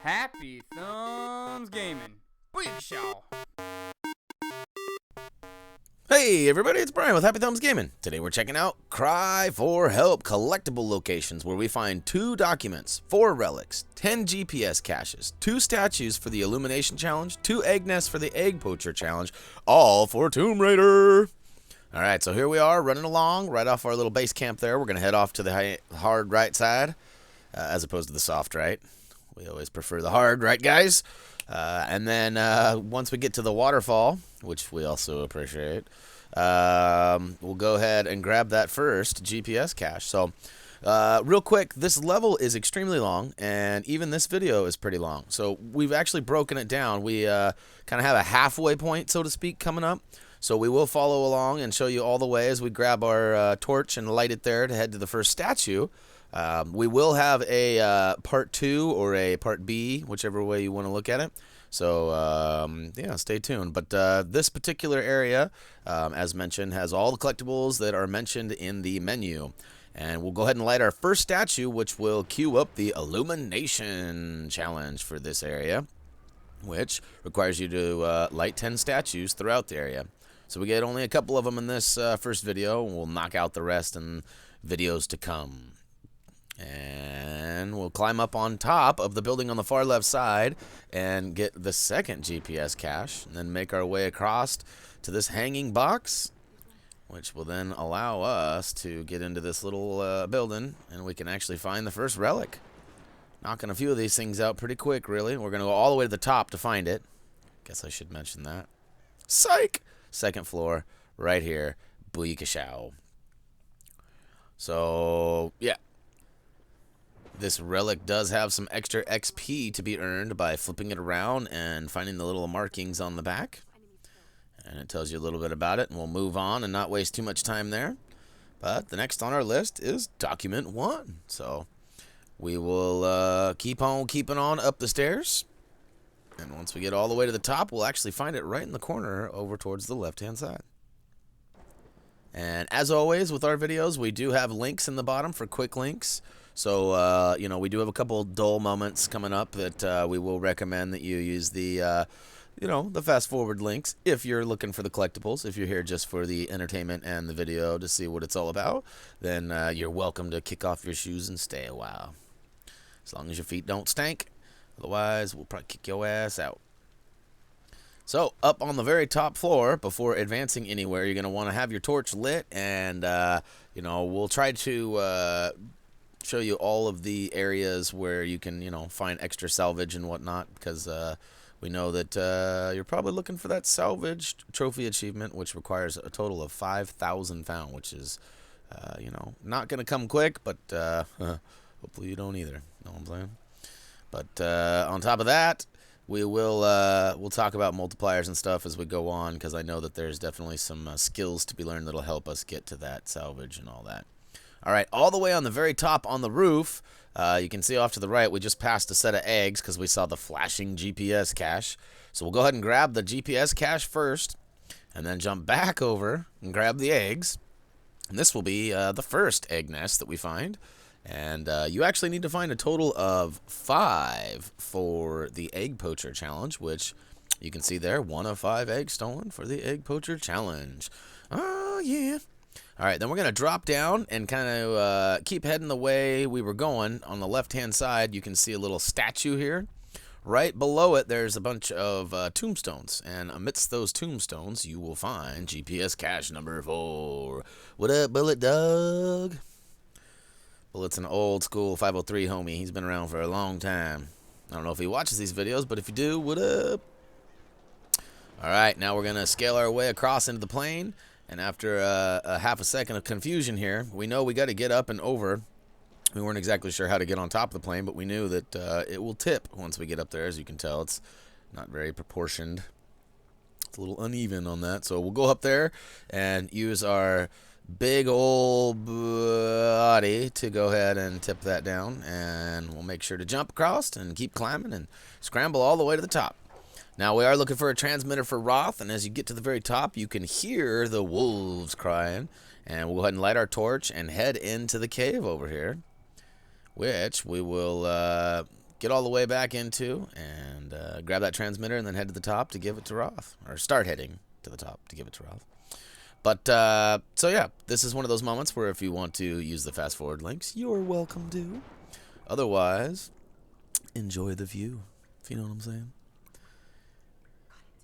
Happy Thumbs Gaming. Booyakashaw. Hey everybody, it's Brian with Happy Thumbs Gaming. Today we're checking out Cry for Help collectible locations where we find 2 documents, 4 relics, 10 GPS caches, 2 statues for the Illumination challenge, 2 egg nests for the Egg Poacher challenge, all for Tomb Raider. Alright, so here we are running along right off our little base camp there. We're going to head off to the hard right side as opposed to the soft right. We always prefer the hard right, guys. And then once we get to the waterfall, which we also appreciate, we'll go ahead and grab that first GPS cache. So real quick, this level is extremely long, and even this video is pretty long. So we've actually broken it down. We kind of have a halfway point, so to speak, coming up. So we will follow along and show you all the way as we grab our torch and light it there to head to the first statue. We will have a part 2 or a part B, whichever way you want to look at it. So, yeah, stay tuned. But this particular area, as mentioned, has all the collectibles that are mentioned in the menu. And we'll go ahead and light our first statue, which will queue up the Illumination challenge for this area, which requires you to light 10 statues throughout the area. So we get only a couple of them in this first video, and we'll knock out the rest in videos to come. And we'll climb up on top of the building on the far left side and get the second GPS cache, and then make our way across to this hanging box, which will then allow us to get into this little building, and we can actually find the first relic. Knocking a few of these things out pretty quick, really. We're going to go all the way to the top to find it. Guess I should mention that. Psych! Second floor, right here. Booyakashaw. So, yeah. This relic does have some extra XP to be earned by flipping it around and finding the little markings on the back. And it tells you a little bit about it, and we'll move on and not waste too much time there. But the next on our list is Document 1. So we will keep on keeping on up the stairs. And once we get all the way to the top, we'll actually find it right in the corner over towards the left-hand side. And as always with our videos, we do have links in the bottom for quick links. So, you know, we do have a couple dull moments coming up that we will recommend that you use the, you know, the fast-forward links if you're looking for the collectibles. If you're here just for the entertainment and the video to see what it's all about, then you're welcome to kick off your shoes and stay a while. As long as your feet don't stink. Otherwise, we'll probably kick your ass out. So, up on the very top floor, before advancing anywhere, you're going to want to have your torch lit, and, you know, we'll try to show you all of the areas where you can, you know, find extra salvage and whatnot, because we know that you're probably looking for that salvage trophy achievement, which requires a total of 5,000 found, which is, you know, not going to come quick, but hopefully you don't either. Know what I'm saying? But on top of that, we will we'll talk about multipliers and stuff as we go on, because I know that there's definitely some skills to be learned that'll help us get to that salvage and all that. All right, all the way on the very top on the roof, you can see off to the right, we just passed a set of eggs because we saw the flashing GPS cache. So we'll go ahead and grab the GPS cache first, and then jump back over and grab the eggs. And this will be the first egg nest that we find. And you actually need to find a total of 5 for the Egg Poacher challenge, which you can see there, 1 of 5 eggs stolen for the Egg Poacher challenge. Oh, yeah. All right, then we're going to drop down and kind of keep heading the way we were going. On the left-hand side, you can see a little statue here. Right below it, there's a bunch of tombstones. And amidst those tombstones, you will find GPS cache number 4. What up, Bullet Dog? Bullet's an old-school 503 homie. He's been around for a long time. I don't know if he watches these videos, but if you do, what up? All right, now we're going to scale our way across into the plane. And after a half a second of confusion here, we know we got to get up and over. We weren't exactly sure how to get on top of the plane, but we knew that it will tip once we get up there. As you can tell, it's not very proportioned. It's a little uneven on that. So we'll go up there and use our big old body to go ahead and tip that down. And we'll make sure to jump across and keep climbing and scramble all the way to the top. Now, we are looking for a transmitter for Roth, and as you get to the very top, you can hear the wolves crying. And we'll go ahead and light our torch and head into the cave over here, which we will get all the way back into and grab that transmitter and then head to the top to give it to Roth. Or start heading to the top to give it to Roth. But, so yeah, this is one of those moments where if you want to use the fast forward links, you're welcome to. Otherwise, enjoy the view, if you know what I'm saying.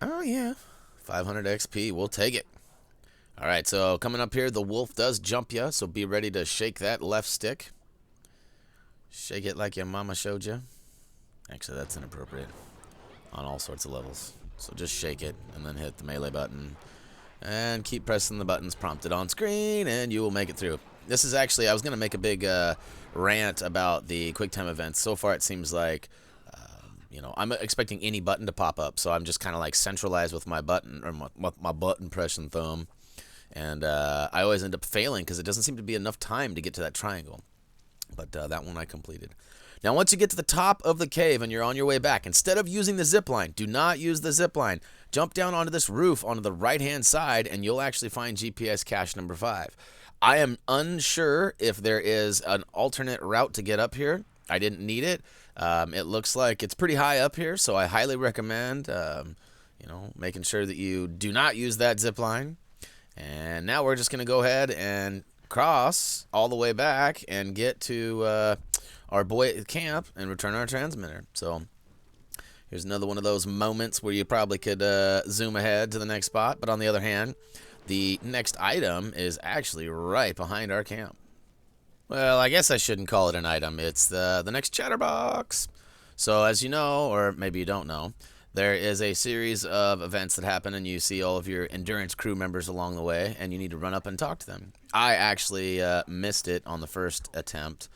Oh, yeah. 500 XP, we'll take it. All right, so coming up here, the wolf does jump you, so be ready to shake that left stick. Shake it like your mama showed you. Actually, that's inappropriate on all sorts of levels. So just shake it and then hit the melee button. And keep pressing the buttons prompted on screen, and you will make it through. This is actually, I was going to make a big rant about the QuickTime events. So far, it seems like, you know, I'm expecting any button to pop up. So I'm just kind of like centralized with my button, or my button pressing thumb. And I always end up failing because it doesn't seem to be enough time to get to that triangle. But that one I completed. Now, once you get to the top of the cave and you're on your way back, instead of using the zip line, do not use the zip line. Jump down onto this roof onto the right-hand side, and you'll actually find GPS cache number 5. I am unsure if there is an alternate route to get up here. I didn't need it. It looks like it's pretty high up here, so I highly recommend, you know, making sure that you do not use that zip line. And now we're just going to go ahead and cross all the way back and get to our boy camp and return our transmitter. So here's another one of those moments where you probably could zoom ahead to the next spot. But on the other hand, the next item is actually right behind our camp. Well, I guess I shouldn't call it an item. It's the next Chatterbox. So as you know, or maybe you don't know, there is a series of events that happen, and you see all of your endurance crew members along the way, and you need to run up and talk to them. I actually missed it on the first attempt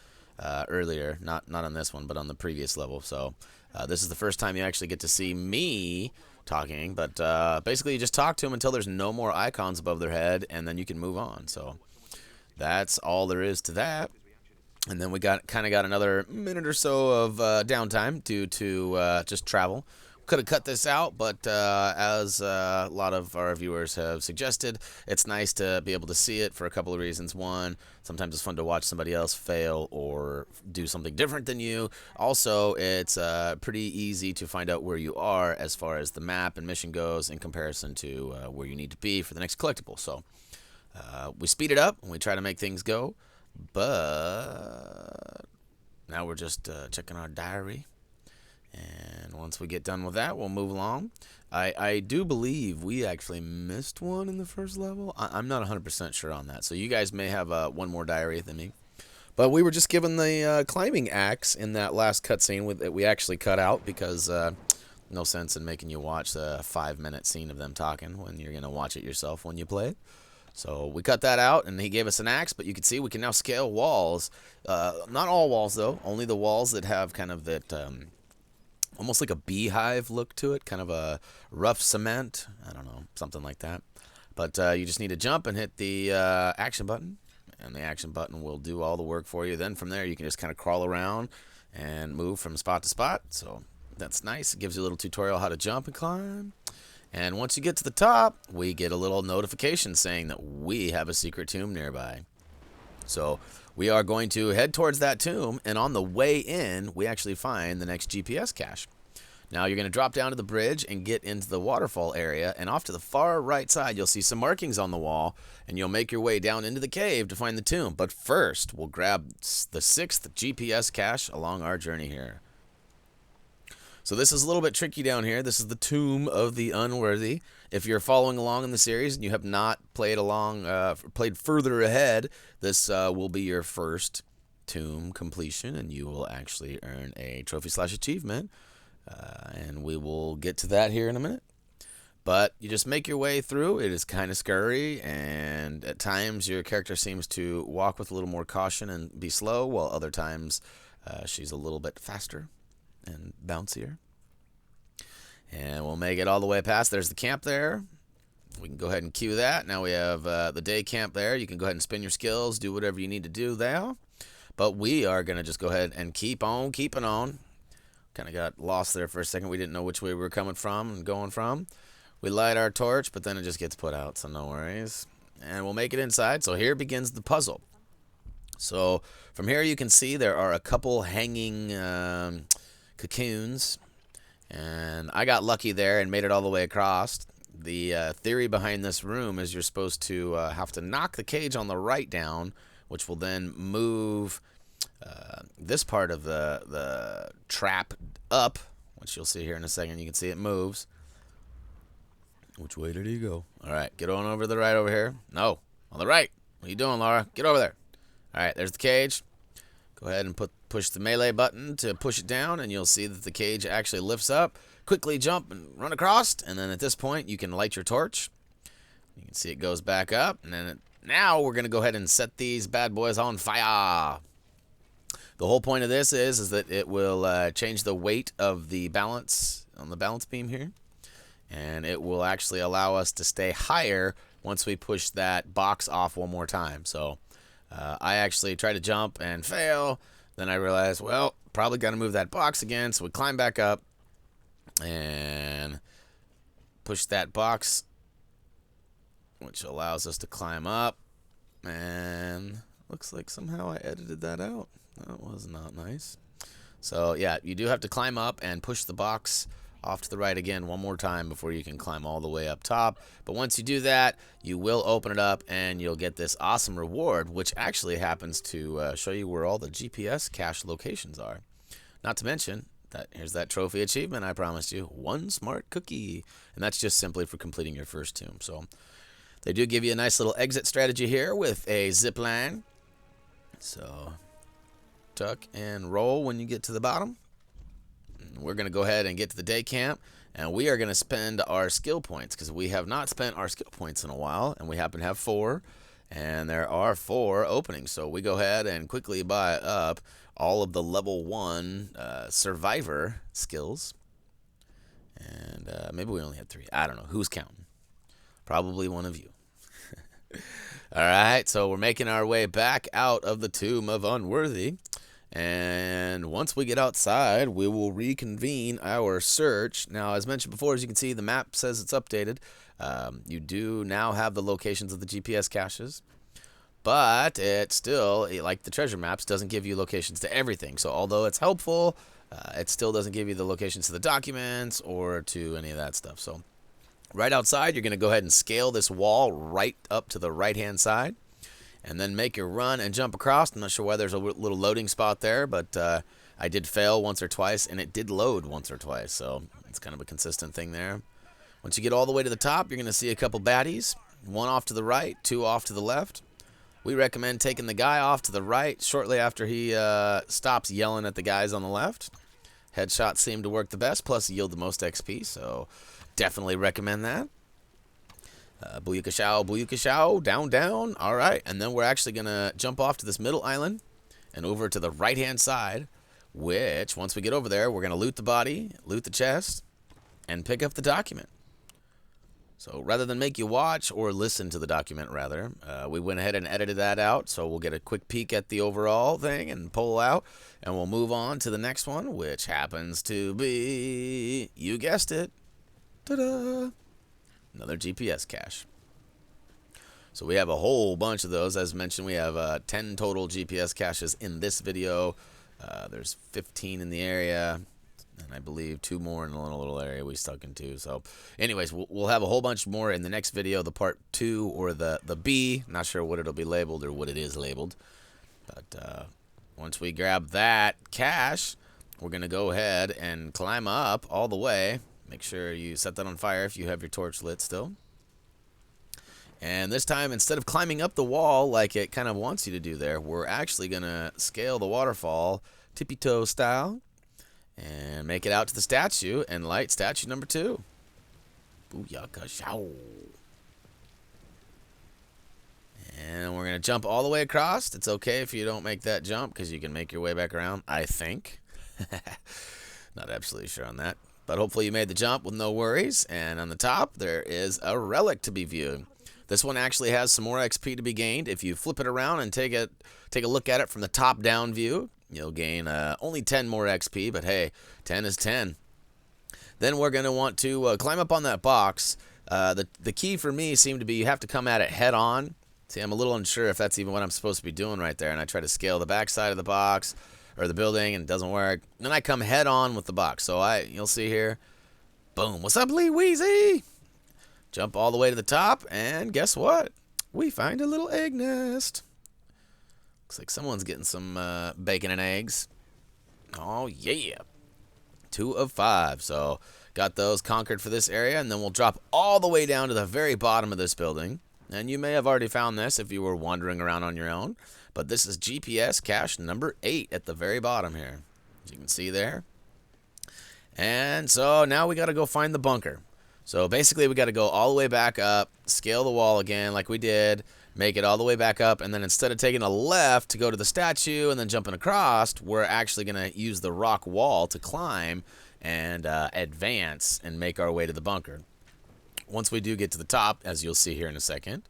earlier, not on this one, but on the previous level. So this is the first time you actually get to see me talking, but basically you just talk to them until there's no more icons above their head, and then you can move on. So that's all there is to that. And then we kind of got another minute or so of downtime due to just travel. Could have cut this out, but as a lot of our viewers have suggested, it's nice to be able to see it for a couple of reasons. One, sometimes it's fun to watch somebody else fail or do something different than you. Also, it's pretty easy to find out where you are as far as the map and mission goes in comparison to where you need to be for the next collectible. So we speed it up and we try to make things go, but now we're just checking our diary. And once we get done with that, we'll move along. I do believe we actually missed one in the first level. I'm not 100% sure on that. So you guys may have one more diary than me. But we were just given the climbing axe in that last cutscene that we actually cut out because no sense in making you watch the 5-minute scene of them talking when you're going to watch it yourself when you play it. So we cut that out, and he gave us an axe, but you can see we can now scale walls. Not all walls, though. Only the walls that have kind of that... almost like a beehive look to it, kind of a rough cement. I don't know, something like that. But you just need to jump and hit the action button, and the action button will do all the work for you. Then from there, you can just kind of crawl around and move from spot to spot. So that's nice. It gives you a little tutorial how to jump and climb. And once you get to the top, we get a little notification saying that we have a secret tomb nearby. So we are going to head towards that tomb, and on the way in, we actually find the next GPS cache. Now you're going to drop down to the bridge and get into the waterfall area, and off to the far right side, you'll see some markings on the wall, and you'll make your way down into the cave to find the tomb. But first, we'll grab the 6th GPS cache along our journey here. So this is a little bit tricky down here. This is the Tomb of the Unworthy. If you're following along in the series and you have not played further ahead, this will be your first tomb completion, and you will actually earn a trophy/achievement. And we will get to that here in a minute. But you just make your way through. It is kind of scary, and at times your character seems to walk with a little more caution and be slow, while other times she's a little bit faster and bouncier. And we'll make it all the way past. There's the camp there. We can go ahead and queue that. Now we have the day camp there. You can go ahead and spin your skills, do whatever you need to do there. But we are going to just go ahead and keep on keeping on. Kind of got lost there for a second. We didn't know which way we were coming from and going from. We light our torch, but then it just gets put out, so no worries. And we'll make it inside. So here begins the puzzle. So from here you can see there are a couple hanging cocoons. And I got lucky there and made it all the way across. The theory behind this room is you're supposed to have to knock the cage on the right down, which will then move this part of the trap up, which you'll see here in a second. You can see it moves. Which way did he go? All right, get on over to the right over here. No, on the right. What are you doing, Laura? Get over there. All right, there's the cage. Go ahead and push the melee button to push it down, and you'll see that the cage actually lifts up. Quickly jump and run across, and then at this point, you can light your torch. You can see it goes back up, and then now we're going to go ahead and set these bad boys on fire. The whole point of this is that it will change the weight of the balance on the balance beam here, and it will actually allow us to stay higher once we push that box off one more time. So I actually tried to jump and fail. Then I realized, well, probably got to move that box again. So we climb back up and push that box, which allows us to climb up. And looks like somehow I edited that out. That was not nice. So yeah, you do have to climb up and push the box off to the right again one more time before you can climb all the way up top. But once you do that, you will open it up and you'll get this awesome reward, which actually happens to show you where all the GPS cache locations are. Not to mention that here's that trophy achievement I promised you, 1 smart cookie, and that's just simply for completing your first tomb. So they do give you a nice little exit strategy here with a zip line. So tuck and roll when you get to the bottom. We're going to go ahead and get to the day camp, and we are going to spend our skill points because we have not spent our skill points in a while, and we happen to have 4, and there are 4 openings. So we go ahead and quickly buy up all of the level 1 survivor skills, and maybe we only had 3. I don't know. Who's counting? Probably one of you. All right, so we're making our way back out of the Tomb of Unworthy. And once we get outside, we will reconvene our search. Now, as mentioned before, as you can see, the map says it's updated. You do now have the locations of the GPS caches, but it still, like the treasure maps, doesn't give you locations to everything. So although it's helpful, it still doesn't give you the locations to the documents or to any of that stuff. So right outside, you're going to go ahead and scale this wall right up to the right-hand side, and then make your run and jump across. I'm not sure why there's a little loading spot there, but I did fail once or twice, and it did load once or twice, so it's kind of a consistent thing there. Once you get all the way to the top, you're going to see a couple baddies, 1 off to the right, 2 off to the left. We recommend taking the guy off to the right shortly after he stops yelling at the guys on the left. Headshots seem to work the best, plus yield the most XP, so definitely recommend that. Booyaka shao, down, down. All right, and then we're actually going to jump off to this middle island and over to the right-hand side, which, once we get over there, we're going to loot the body, loot the chest, and pick up the document. So rather than make you watch, or listen to the document, rather, we went ahead and edited that out, so we'll get a quick peek at the overall thing and pull out, and we'll move on to the next one, which happens to be, you guessed it, ta-da! Another GPS cache. So we have a whole bunch of those. As mentioned, we have 10 total GPS caches in this video. There's 15 in the area, and I believe 2 more in a little area we stuck into. So anyways, we'll have a whole bunch more in the next video, the part 2 or the B. Not sure what it'll be labeled or what it is labeled. But once we grab that cache, we're going to go ahead and climb up all the way. Make sure you set that on fire if you have your torch lit still. And this time, instead of climbing up the wall like it kind of wants you to do there, we're actually going to scale the waterfall tippy-toe style and make it out to the statue and light statue number 2. Booyaka shao. And we're going to jump all the way across. It's okay if you don't make that jump because you can make your way back around, I think. Not absolutely sure on that. But hopefully you made the jump with no worries. And on the top, there is a relic to be viewed. This one actually has some more XP to be gained. If you flip it around and take a look at it from the top-down view, you'll gain only 10 more XP. But hey, 10 is 10. Then we're going to want to climb up on that box. The key for me seemed to be you have to come at it head-on. See, I'm a little unsure if that's even what I'm supposed to be doing right there. And I try to scale the back side of the box, or the building and it doesn't work. Then I come head on with the box. So you'll see here, boom, what's up, Lee Weezy? Jump all the way to the top, and guess what? We find a little egg nest. Looks like someone's getting some bacon and eggs. Oh, yeah. 2 of 5. So got those conquered for this area, and then we'll drop all the way down to the very bottom of this building. And you may have already found this if you were wandering around on your own. But this is GPS cache number 8 at the very bottom here. As you can see there. And so now we got to go find the bunker. So basically we got to go all the way back up, scale the wall again like we did, make it all the way back up, and then instead of taking a left to go to the statue and then jumping across, we're actually going to use the rock wall to climb and advance and make our way to the bunker. Once we do get to the top, as you'll see here in a second,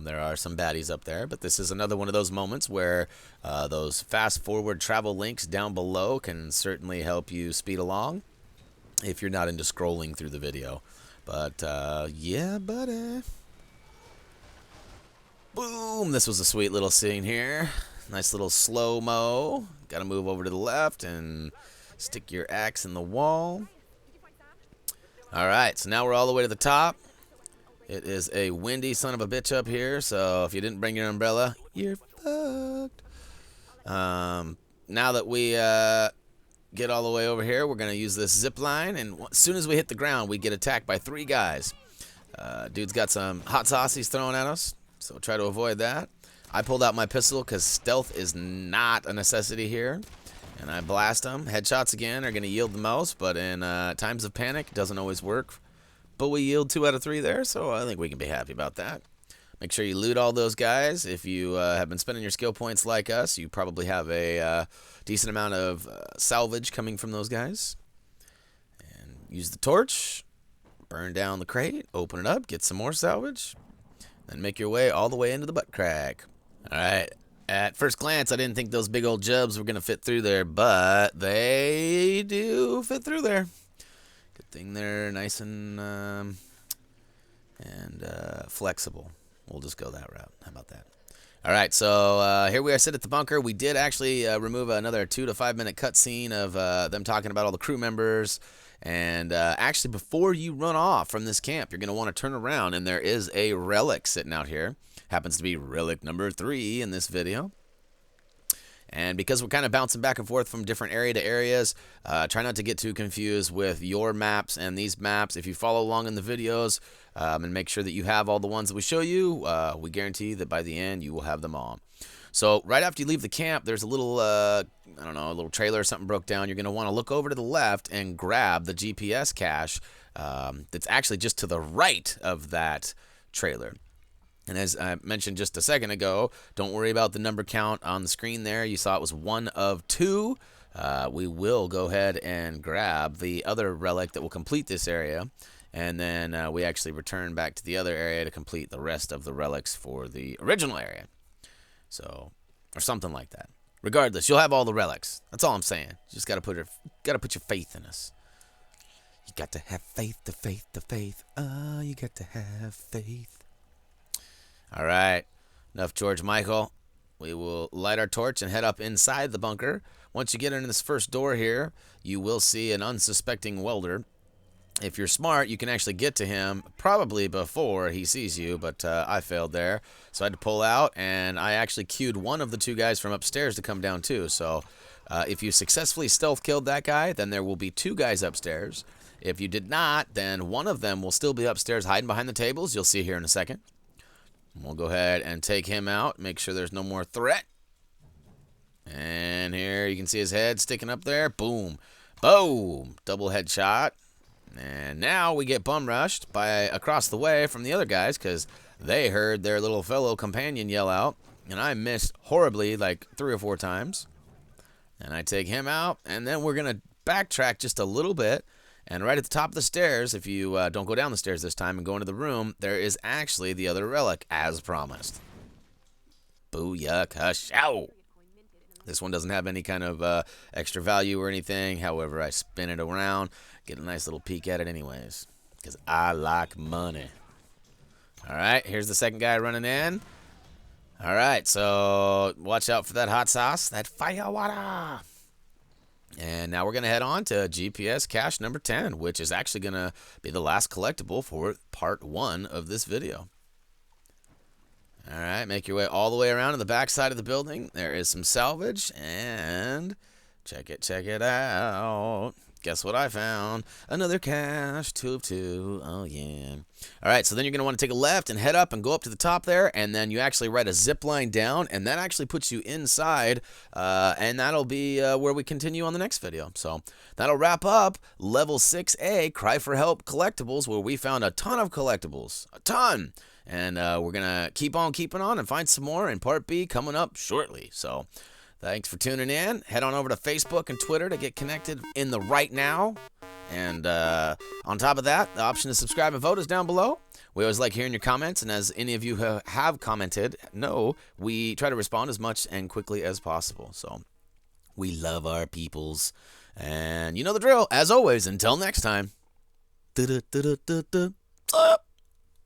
there are some baddies up there, but this is another one of those moments where those fast-forward travel links down below can certainly help you speed along if you're not into scrolling through the video. But, yeah, buddy. Boom! This was a sweet little scene here. Nice little slow-mo. Got to move over to the left and stick your axe in the wall. Alright, so now we're all the way to the top. It is a windy son of a bitch up here, so if you didn't bring your umbrella, you're fucked. Now that we get all the way over here, we're going to use this zip line, and as soon as we hit the ground, we get attacked by 3 guys. Dude's got some hot sauce he's throwing at us, so try to avoid that. I pulled out my pistol because stealth is not a necessity here, and I blast them. Headshots, again, are going to yield the most, but in times of panic, it doesn't always work. But we yield 2 out of 3 there, so I think we can be happy about that. Make sure you loot all those guys. If you have been spending your skill points like us, you probably have a decent amount of salvage coming from those guys. And use the torch, burn down the crate, open it up, get some more salvage, then make your way all the way into the butt crack. All right. At first glance, I didn't think those big old jubs were going to fit through there, but they do fit through there. Good thing they're nice and flexible. We'll just go that route. How about that? All right, so here we are sit at the bunker. We did actually remove another 2 to 5 minute cutscene of them talking about all the crew members. And actually, before you run off from this camp, you're going to want to turn around, and there is a relic sitting out here. Happens to be relic number 3 in this video. And because we're kind of bouncing back and forth from different area to areas, try not to get too confused with your maps and these maps. If you follow along in the videos and make sure that you have all the ones that we show you, we guarantee that by the end you will have them all. So right after you leave the camp, there's a little, I don't know, a little trailer or something broke down. You're going to want to look over to the left and grab the GPS cache that's actually just to the right of that trailer. And as I mentioned just a second ago, don't worry about the number count on the screen there. You saw it was 1 of 2. We will go ahead and grab the other relic that will complete this area. And then we actually return back to the other area to complete the rest of the relics for the original area. So, or something like that. Regardless, you'll have all the relics. That's all I'm saying. You just got to put your faith in us. You got to have faith, the faith, the faith. Oh, you got to have faith. All right, enough George Michael. We will light our torch and head up inside the bunker. Once you get into this first door here, you will see an unsuspecting welder. If you're smart, you can actually get to him probably before he sees you, but I failed there. So I had to pull out, and I actually queued one of the 2 guys from upstairs to come down too. So if you successfully stealth killed that guy, then there will be 2 guys upstairs. If you did not, then one of them will still be upstairs hiding behind the tables. You'll see here in a second. We'll go ahead and take him out, make sure there's no more threat. And here you can see his head sticking up there. Boom. Boom. Double headshot. And now we get bum rushed by across the way from the other guys because they heard their little fellow companion yell out. And I missed horribly like 3 or 4 times. And I take him out. And then we're going to backtrack just a little bit. And right at the top of the stairs, if you don't go down the stairs this time and go into the room, there is actually the other relic, as promised. Booyakashow! This one doesn't have any kind of extra value or anything. However, I spin it around, get a nice little peek at it anyways, because I like money. All right, here's the second guy running in. All right, so watch out for that hot sauce, that fire water. And now we're going to head on to GPS cache number 10, which is actually going to be the last collectible for part 1 of this video. All right, make your way all the way around to the back side of the building. There is some salvage, and check it out. Guess what I found? Another cache, 2 of 2. Oh, yeah. All right, so then you're going to want to take a left and head up and go up to the top there, and then you actually ride a zip line down, and that actually puts you inside, and that'll be where we continue on the next video. So that'll wrap up Level 6A, Cry for Help Collectables, where we found a ton of collectibles. A ton! And we're going to keep on keeping on and find some more in Part B coming up shortly. So thanks for tuning in. Head on over to Facebook and Twitter to get connected in the right now. And on top of that, the option to subscribe and vote is down below. We always like hearing your comments, and as any of you who have commented know, we try to respond as much and quickly as possible. So we love our peoples. And you know the drill. As always, until next time.